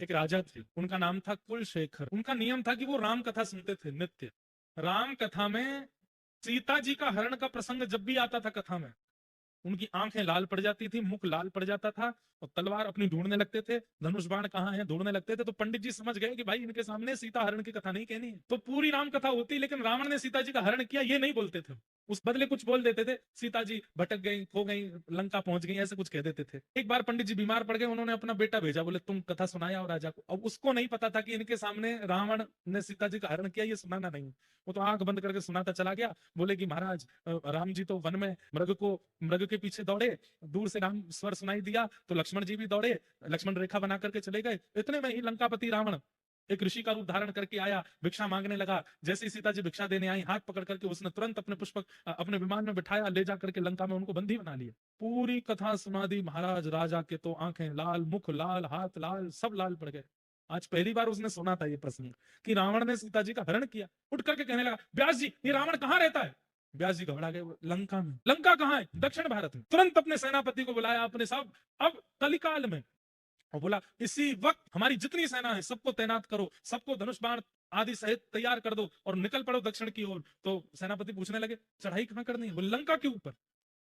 एक राजा थे, उनका नाम था कुलशेखर। उनका नियम था कि वो राम कथा सुनते थे नित्य। राम कथा में सीता जी का हरण का प्रसंग जब भी आता था कथा में, उनकी आंखें लाल पड़ जाती थी, मुख लाल पड़ जाता था, और तलवार अपनी ढूंढने लगते थे, धनुष बाण कहाँ है ढूंढने लगते थे। तो पंडित जी समझ गए कि भाई इनके सामने सीता हरण की कथा नहीं कहनी है। तो पूरी राम कथा होती, लेकिन रावण ने सीता जी का हरण किया ये नहीं बोलते थे। उस बदले कुछ बोल देते थे, सीता जी भटक गई, खो गई, लंका पहुंच गई, ऐसे कुछ कह देते थे। एक बार पंडित जी बीमार पड़ गए, उन्होंने अपना बेटा भेजा, बोले तुम कथा सुनाया और राजा को। अब उसको नहीं पता था कि इनके सामने रावण ने सीता जी का हरण किया, ये सुनाना नहीं। वो तो आंख बंद करके सुनाता चला गया। बोले कि महाराज राम जी तो वन में मृग के पीछे दौड़े, दूर से राम स्वर सुनाई दिया तो लक्ष्मण जी भी दौड़े, लक्ष्मण रेखा बना करके चले गए। इतने में ही लंकापति रावण एक ऋषि का रूप धारण करके आया, भिक्षा मांगने लगा। जैसे ही सीता जी भिक्षा देने आई, हाथ पकड़ करके उसने तुरंत अपने पुष्पक अपने विमान में बिठाया, ले जा करके लंका में उनको बंदी बना लिया। पूरी कथा सुना दी महाराज। राजा के तो आंखें लाल, मुख लाल, हाथ लाल, सब लाल पड़ गए। आज पहली बार उसने सुना था ये प्रसंग कि रावण ने सीता जी का हरण किया। उठ करके कहने लगा, व्यास जी ये रावण कहाँ रहता है? व्यास जी घबरा गए, लंका में। लंका कहाँ है? दक्षिण भारत में। तुरंत अपने सेनापति को बुलाया, अपने सब, अब कलिकाल में, और बोला इसी वक्त हमारी जितनी सेना है सबको तैनात करो, सबको धनुष बाण आदि सहित तैयार कर दो और निकल पड़ो दक्षिण की ओर। तो सेनापति पूछने लगे चढ़ाई कहां करनी है? बोले लंका के ऊपर।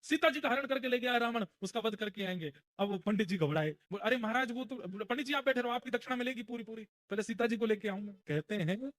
सीता जी का हरण करके ले गया रावण, उसका वध करके आएंगे। अब वो पंडित जी घबराए, बोले अरे महाराज वो तो, पंडित जी आप बैठे रहो, आपकी दक्षिणा मिलेगी पूरी पूरी, पहले सीता जी को लेके आऊंगा। कहते हैं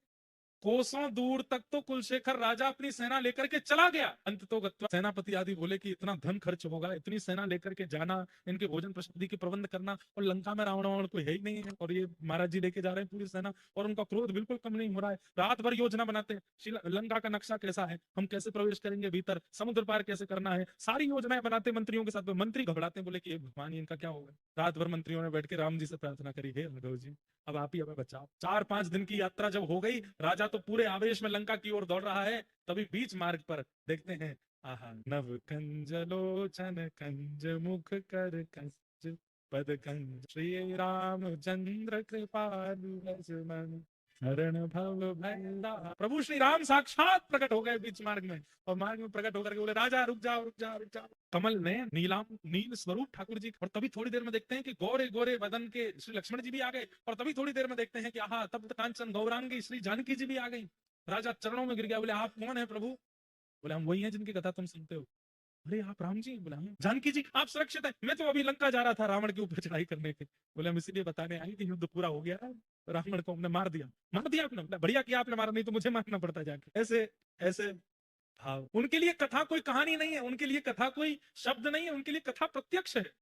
कोसों दूर तक तो कुलशेखर राजा अपनी सेना लेकर के चला गया। अंत तो गत्वा सेनापति आदि बोले कि इतना धन खर्च होगा, इतनी सेना लेकर के जाना, इनके भोजन प्रसादी के प्रबंध करना, और लंका में रावण वावण कोई है ही नहीं है, और ये महाराज जी लेके जा रहे हैं पूरी सेना, और उनका क्रोध बिल्कुल कम नहीं हो रहा है। रात भर योजना बनाते हैं, लंका का नक्शा कैसा है, हम कैसे प्रवेश करेंगे भीतर, समुद्र पार कैसे करना है, सारी योजनाएं बनाते मंत्रियों के साथ। मंत्री घबराते हैं, बोले कि भगवान इनका क्या होगा। रात भर मंत्रियों ने बैठ के राम जी से प्रार्थना करी, हे माधव जी अब आप ही हमें बचाओ। 4-5 दिन की यात्रा जब हो गई, राजा तो पूरे आवेश में लंका की ओर दौड़ रहा है। तभी बीच मार्ग पर देखते हैं, आहा नव कंज लोचन कंज मुख कर कंज पद कंज श्री रामचंद्र कृपालु लक्ष्मण शरण भव भैया। प्रभु श्री राम साक्षात प्रकट हो गए बीच मार्ग में, और मार्ग में प्रकट होकर के बोले राजा रुक जाओ रुक जाओ रुक जाओ। कमल ने नील स्वरूप ठाकुर जी, और तभी थोड़ी देर में देखते हैं कि गोरे गोरे वदन के श्री लक्ष्मण जी भी आ गए, और तभी थोड़ी देर में देखते हैं कि आहा तप्त कांचन गौरांगी श्री जानकी जी भी आ गई। राजा चरणों में गिर गया, बोले आप कौन है प्रभु? बोले हम वही हैं जिनकी कथा तुम सुनते हो। अरे आप राम जी? बोले हाँ। जानकी जी आप सुरक्षित है? मैं तो अभी लंका जा रहा था रावण के ऊपर चढ़ाई करने के। बोले हम इसीलिए बताने आए कि युद्ध पूरा हो गया है, रावण को हमने मार दिया। मार दिया आपने? बढ़िया किया आपने मारा, नहीं तो मुझे मारना पड़ता जाके। ऐसे ऐसे भाव। उनके लिए कथा कोई कहानी नहीं है, उनके लिए कथा कोई शब्द नहीं है, उनके लिए कथा प्रत्यक्ष है।